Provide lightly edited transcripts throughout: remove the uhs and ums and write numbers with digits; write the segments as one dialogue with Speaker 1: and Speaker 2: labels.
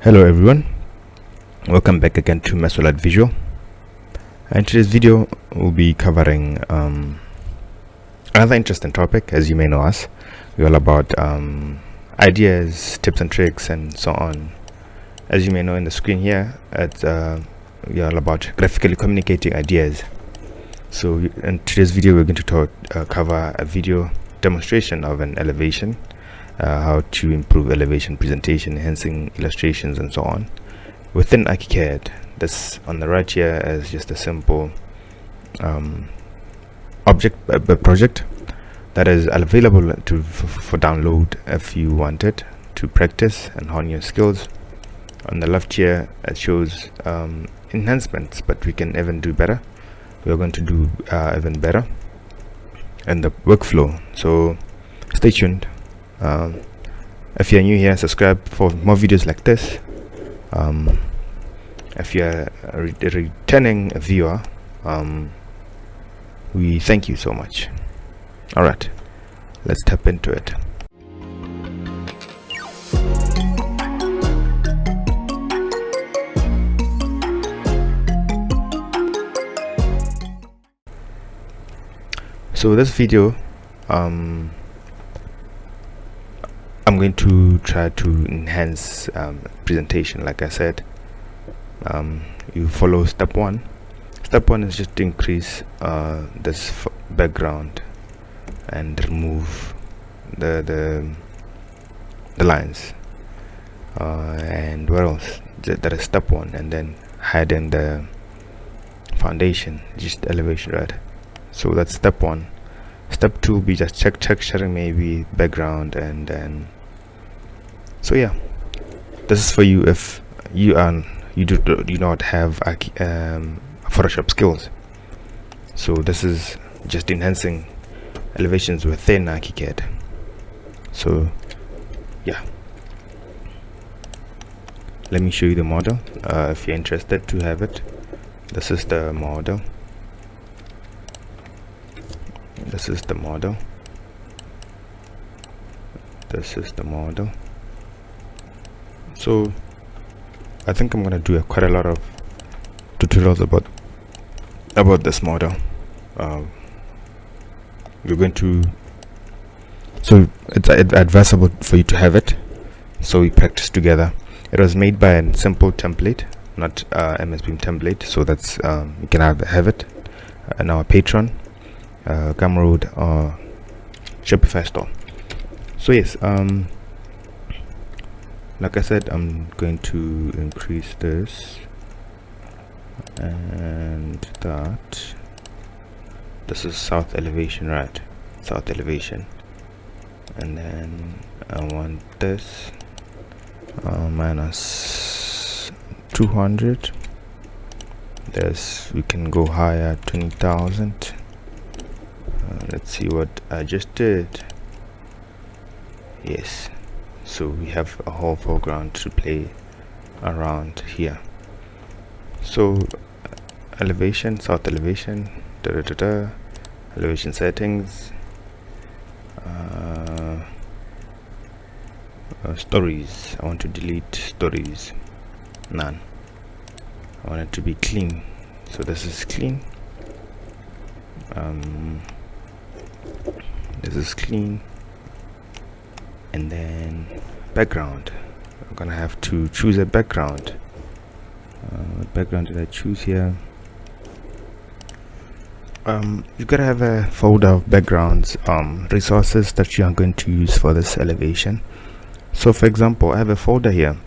Speaker 1: Hello everyone, welcome back again to mesolightvisual. And today's video will be covering another interesting topic. As you may know us, we're all about ideas, tips and tricks and so on. As you may know in the screen here, we're all about graphically communicating ideas. So in today's video we're going to cover a video demonstration of an elevation, how to improve elevation presentation, enhancing illustrations and so on within Archicad. This on the right here is just a simple project that is available for download if you want it to practice and hone your skills. On the left here it shows enhancements, but we can even do better. We are going to do even better in the workflow, so stay tuned. If you're new here, subscribe for more videos like this. If you're a returning viewer, we thank you so much. Alright, let's tap into it. So this video, I'm going to try to enhance presentation. Like I said, you follow step one. Step one is just to increase this background and remove the lines, and what else? That is step one. And then hide in the foundation, just elevation, right? So that's step one. Step two will be just texturing, maybe background, and then so yeah, this is for you if you do not have Photoshop skills. So this is just enhancing elevations within Archicad. So yeah, let me show you the model if you're interested to have it. This is the model. This is the model. This is the model. So I think I'm gonna do quite a lot of tutorials about this model. You're going to, so it's advisable for you to have it, so we practice together. It was made by a simple template, not MSBIM template, so that's you can have it in our Patreon, Gumroad or Shopify store. So yes, like I said, I'm going to increase this and that. This is south elevation, right? South elevation. And then I want this minus 200. This we can go higher, 20,000. Let's see what I just did. Yes, so we have a whole foreground to play around here. So elevation, south elevation, elevation settings, stories. I want to delete stories, none. I want it to be clean, so this is clean. This is clean. And then background, I'm gonna have to choose a background. What background did I choose here? You gotta have a folder of backgrounds, resources that you are going to use for this elevation. So for example, I have a folder here.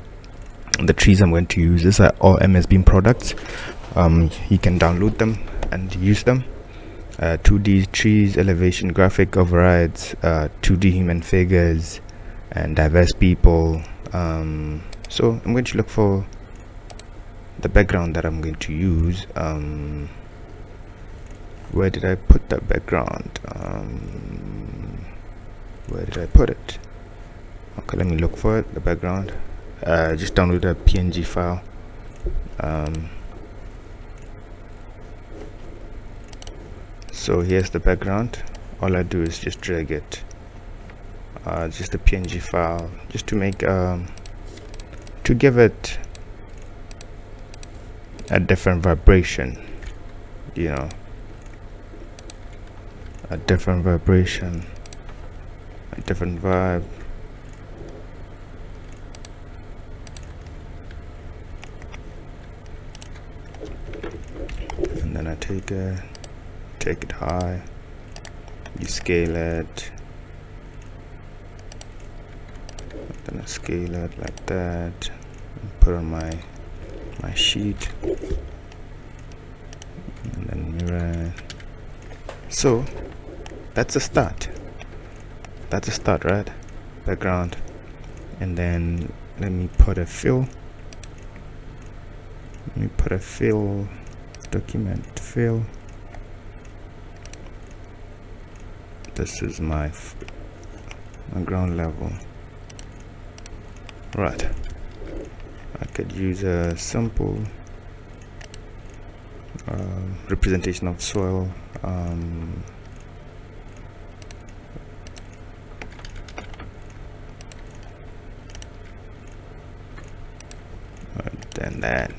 Speaker 1: The trees I'm going to use, these are all MSBIM products. You can download them and use them. 2D trees, elevation, graphic overrides, 2D human figures, and diverse people. So I'm going to look for the background that I'm going to use. Where did I put that background? Where did I put it? Okay, let me look for it. The background. Just download a PNG file. So here's the background. All I do is just drag it, just a PNG file, just to make to give it a different vibration, you know, a different vibration, a different vibe. And then I take it high, you scale it, then I scale it like that, and put on my sheet, and then mirror. So that's a start. That's a start, right? Background. And then let me put a fill. Let me put a fill document fill. This is my ground level. Right. I could use a simple representation of soil. Then that.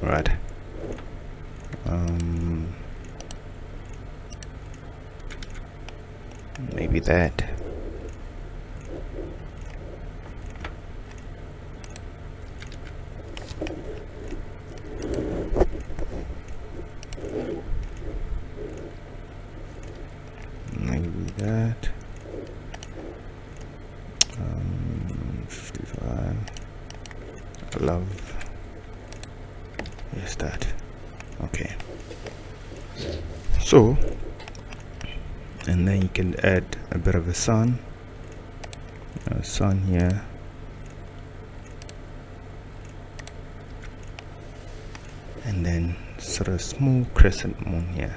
Speaker 1: Right. Maybe that. Maybe that. 55. I love. Yes, that. Okay. So, and then you can add a bit of a sun here. And then sort of small crescent moon here,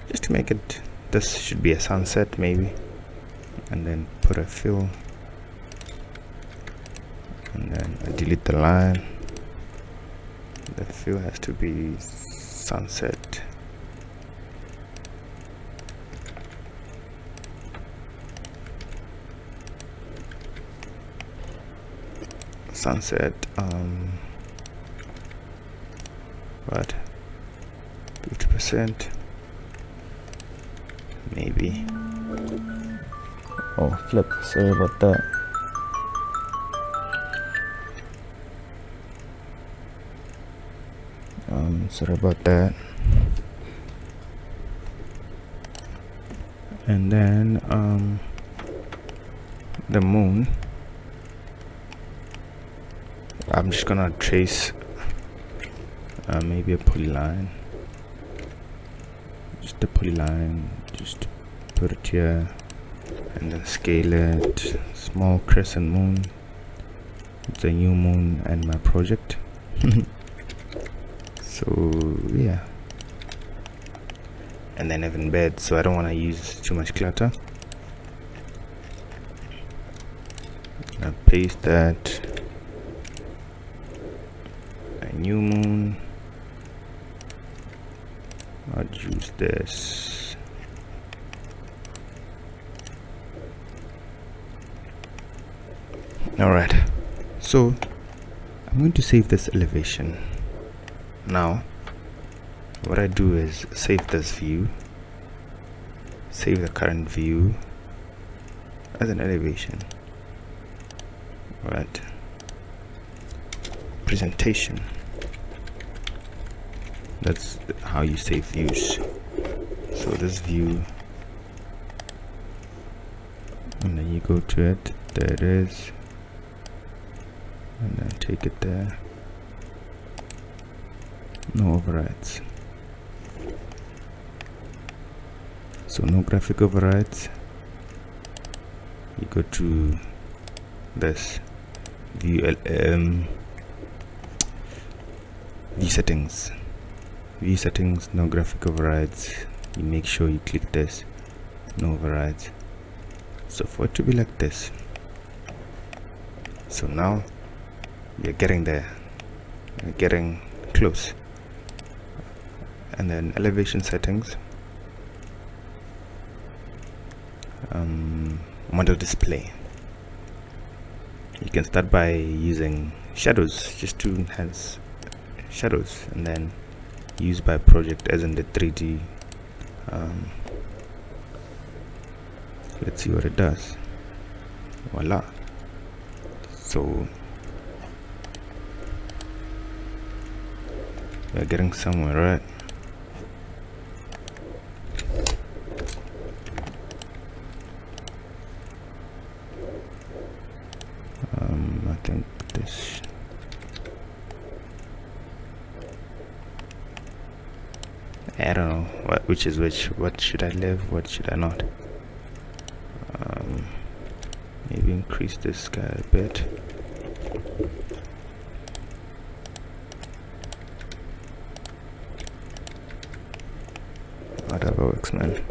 Speaker 1: just to make it, this should be a sunset maybe. And then put a fill, and then I delete the line. The fill has to be sunset. Sunset, what, 50% maybe. Oh, flip, sorry about that. Sorry about that. And then the moon, I'm just gonna trace maybe a polyline, just a polyline, just put it here, and then scale it. Small crescent moon. It's a new moon and my project. So yeah, and then I've embed, so I don't want to use too much clutter. I paste that. A new moon. I'll use this. Alright, so I'm going to save this elevation. Now what I do is save this view, save the current view as an elevation. Right, presentation, that's how you save views. So this view, and then you go to it, there it is, and then take it there. No overrides, so no graphic overrides. You go to this view settings, no graphic overrides. You make sure you click this, no overrides. So for it to be like this, so now you're getting there, you're getting close. And then elevation settings, model display. You can start by using shadows just to enhance shadows, and then use by project as in the 3D. Let's see what it does. Voila. So we're getting somewhere, right? I think this. I don't know which is which. What should I leave? What should I not? Maybe increase this guy a bit. Whatever works, man.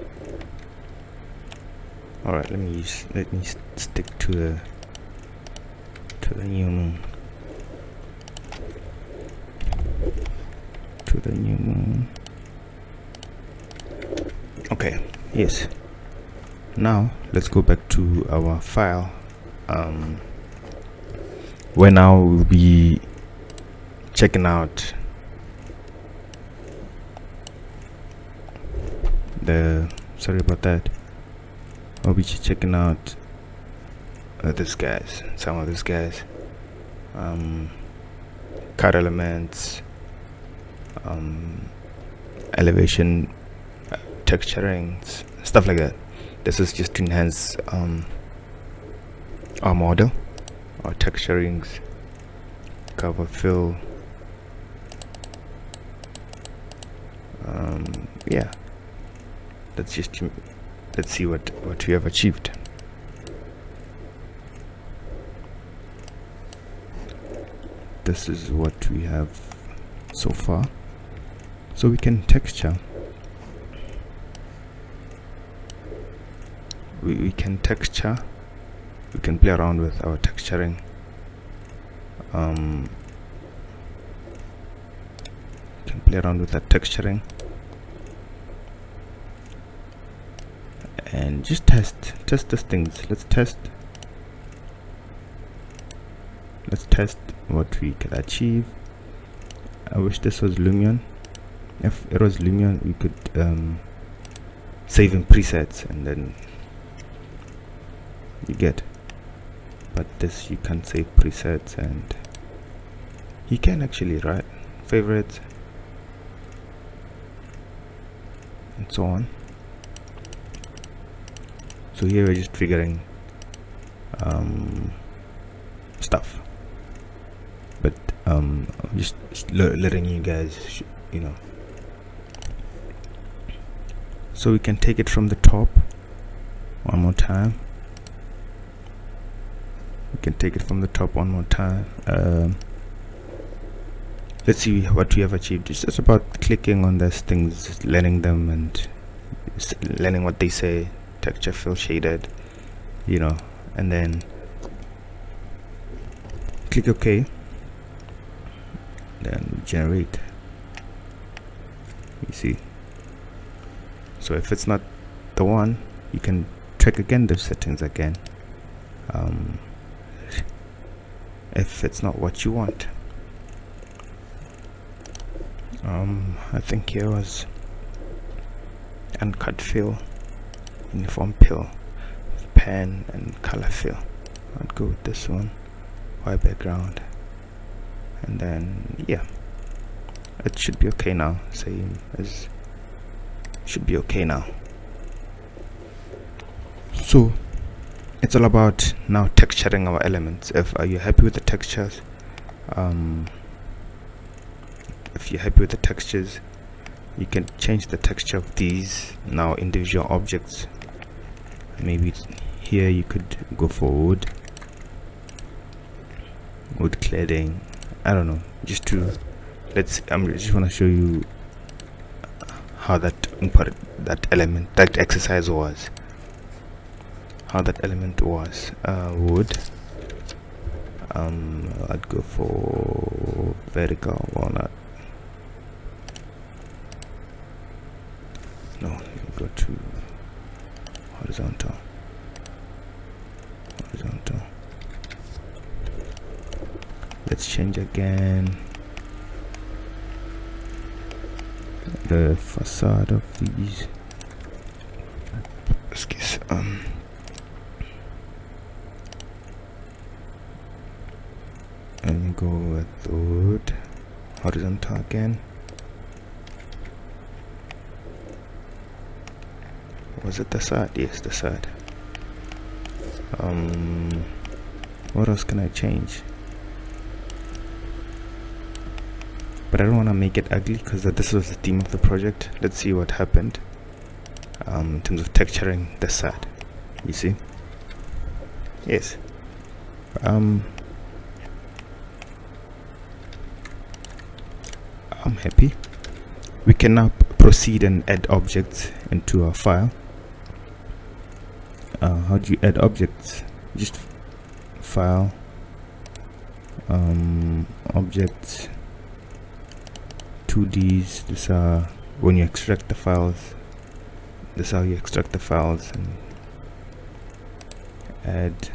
Speaker 1: All right, let me stick to the new moon. To the new moon. Okay. Yes. Now let's go back to our file, where now we'll be checking out sorry about that. I'll be checking out some of these guys, card elements, elevation, texturing, stuff like that. This is just to enhance our model, our texturings, cover fill. Yeah, let's see what we have achieved. This is what we have so far. So we can texture. We can texture. We can play around with our texturing. Can play around with that texturing and just test these things. Let's test what we can achieve. I wish this was Lumion. If it was Lumion, we could save in presets and then you get, but this you can't save presets, and you can actually write favorites and so on. So here we're just figuring stuff, but just letting you guys so we can take it from the top one more time. Let's see what we have achieved. It's just about clicking on these things, just learning them and learning what they say. Texture fill shaded, and then click OK, then generate. You see, so if it's not the one, you can check again the settings again, if it's not what you want. I think here was uncut fill, uniform fill, pen, and color fill. I'd go with this one, white background, and then yeah, it should be okay now. Should be okay now. So it's all about now texturing our elements. Are you happy with the textures? If you're happy with the textures, you can change the texture of these now individual objects. Maybe here you could go for wood cladding. I don't know, just to I just want to show you how that exercise was, how that element was. Wood, I'd go for vertical walnut. No, go to horizontal. let's change again the facade of these. Excuse and go with wood horizontal again. Was it the side? Yes, the side. What else can I change? But I don't want to make it ugly because this was the theme of the project. Let's see what happened in terms of texturing the side. You see? Yes. I'm happy. We can now proceed and add objects into our file. How do you add objects? Just file, objects, 2Ds. This are when you extract the files. This is how you extract the files and add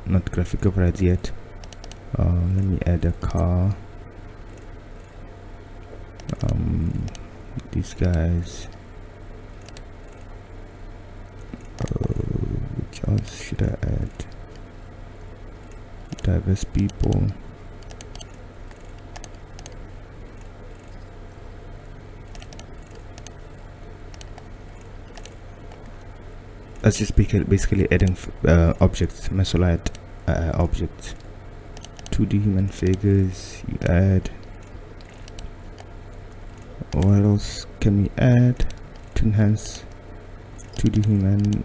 Speaker 1: not graphic overrides yet. Let me add a car. These guys. Which else should I add? Diverse people. That's just basically adding objects, mesolight objects. 2D human figures you add. What else can we add to enhance 2D human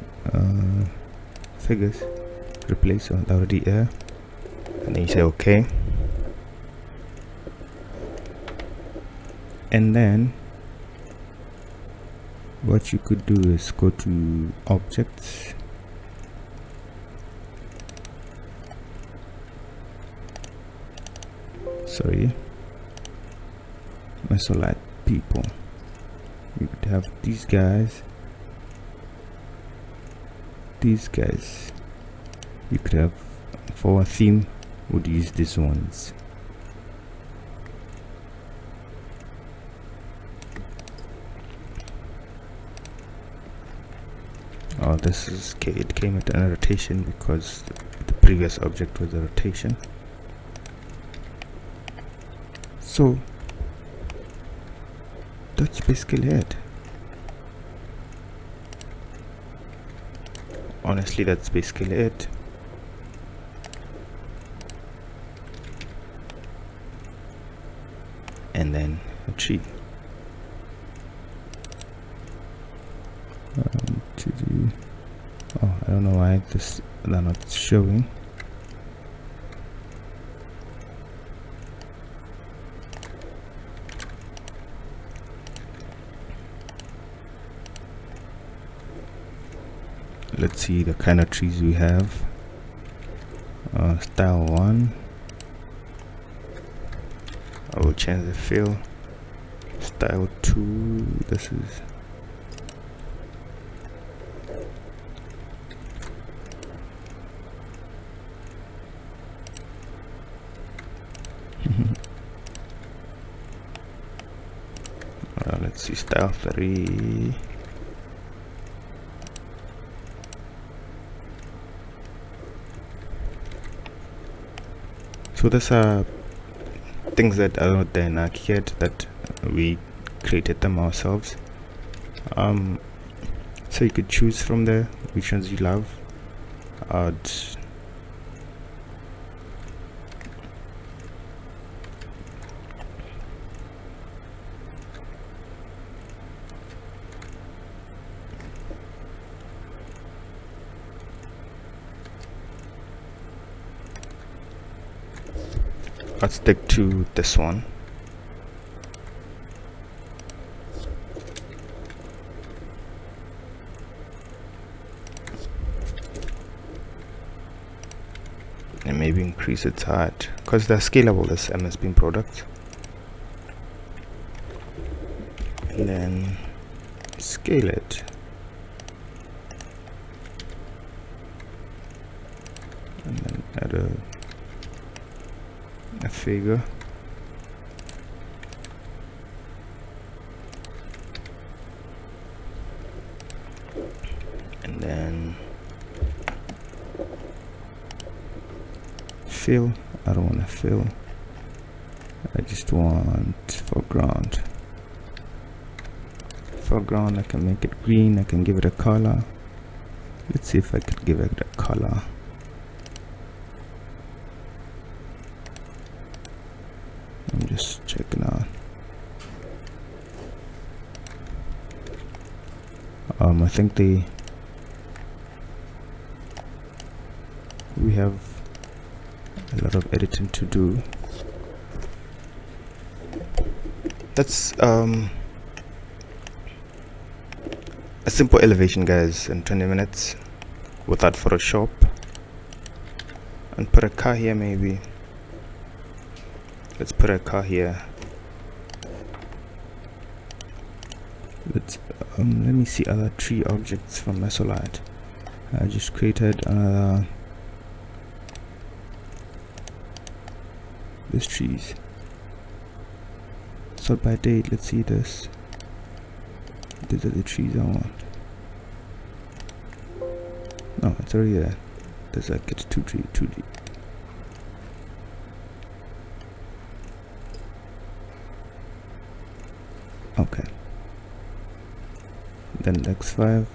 Speaker 1: figures? Replace already there, and then you say okay, and then what you could do is go to objects, mesolight people. You could have these guys, you could have, for a theme would use these ones. Oh, this is it came at a rotation because the previous object was a rotation. So that's basically it. Honestly, that's basically it. And then a tree. Oh, I don't know why they're not showing. Let's see the kind of trees we have. Style 1. I will change the fill. Style 2. This is let's see, style 3. So these are things that are not there in Archicad, that we created them ourselves. So you could choose from there which ones you love. Let's stick to this one. And maybe increase its height because they're scalable as MSBIM products. And then scale it. put a figure. And then fill. I don't want to fill. I just want foreground. Foreground, I can make it green. I can give it a color. Let's see if I could give it a color. I'm just checking out. I think we have a lot of editing to do. That's a simple elevation, guys, in 20 minutes without Photoshop. And put a car here, maybe. Let's put a car here. Let's let me see other tree objects from Mesolight. I just created another. These trees. Sort by date. Let's see this. These are the trees I want. No, it's already there. There's like it's 2D. Okay. Then X5.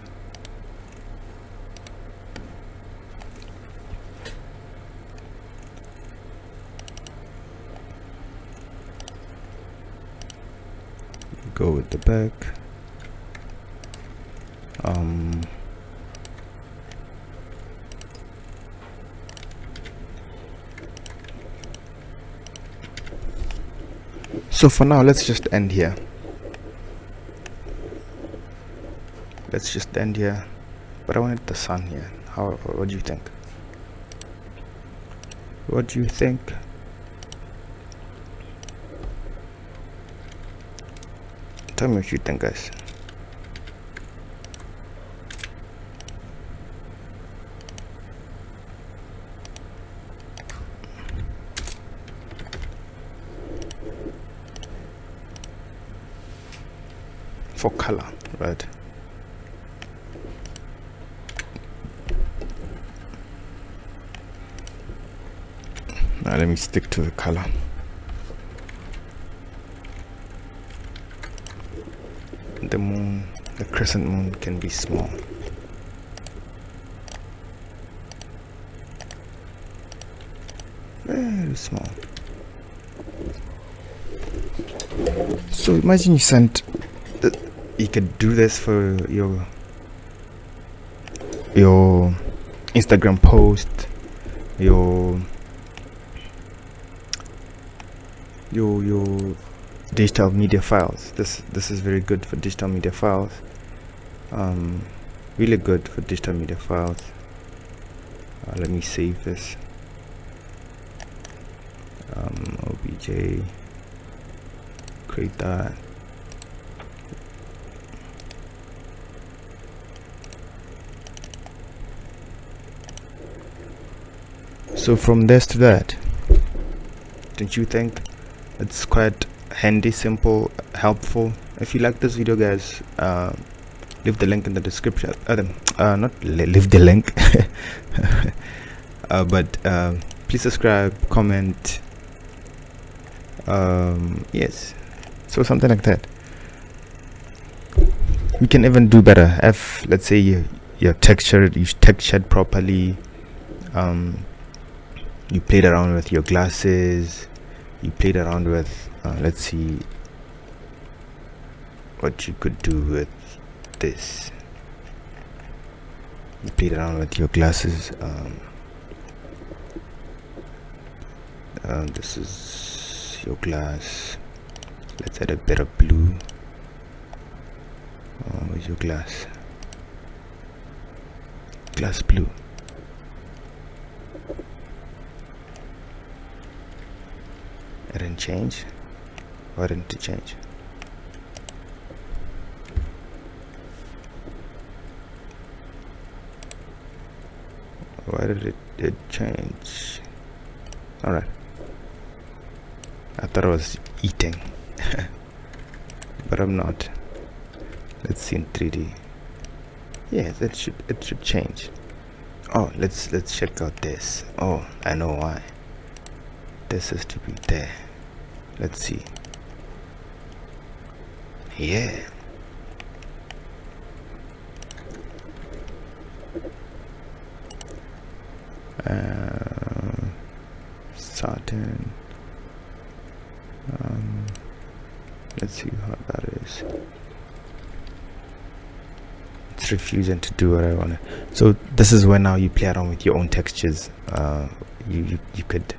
Speaker 1: Go with the back. So for now, let's just end here. But I wanted the sun here. What do you think? What do you think? Tell me what you think, guys. For color, right? Now let me stick to the color. The moon, the crescent moon, can be small. Very small. So imagine you sent. You could do this for your Instagram post, your digital media files. This is very good for digital media files. Really good for digital media files. Let me save this. OBJ, create that. So from this to that, don't you think it's quite handy, simple, helpful? If you like this video, guys, leave the link in the description. Not leave the link, but please subscribe, comment. Yes, so something like that. We can even do better if, let's say, you textured properly. You played around with your glasses. You played around with let's see what you could do with this. You played around with your glasses. This is your glass. Let's add a bit of blue. Where's your glass? Glass blue. It didn't change. Why didn't it change? Why did it change? All right, I thought I was eating but I'm not. Let's see in 3D. Yes, it should change. Oh, let's check out this. Oh, I know why. This is to be there. Let's see. Yeah. Certain. Let's see how that is. It's refusing to do what I want. So this is where now you play around with your own textures. You could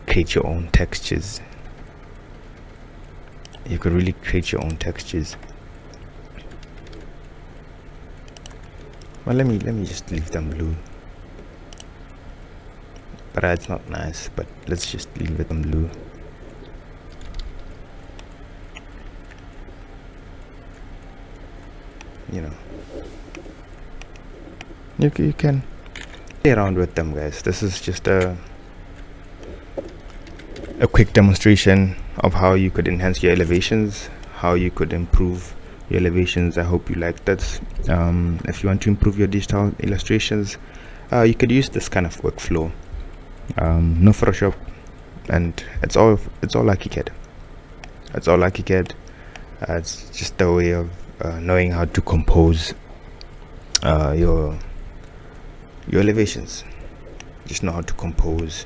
Speaker 1: create your own textures. You could really create your own textures. Well, let me just leave them blue. But it's not nice. But let's just leave it on blue. You know, you can play around with them, guys. This is just a quick demonstration of how you could enhance your elevations, how you could improve your elevations. I hope you liked that. If you want to improve your digital illustrations, you could use this kind of workflow. No Photoshop, and it's all Archicad. It's all Archicad. It's just a way of knowing how to compose your elevations. Just know how to compose.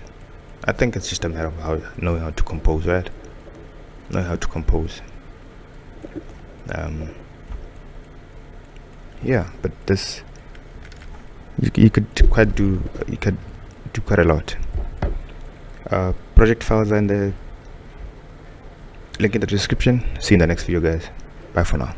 Speaker 1: I think it's just a matter of knowing how to compose, right? Knowing how to compose. Yeah, but this you could do quite a lot. Project files are in the link in the description. See you in the next video, guys. Bye for now.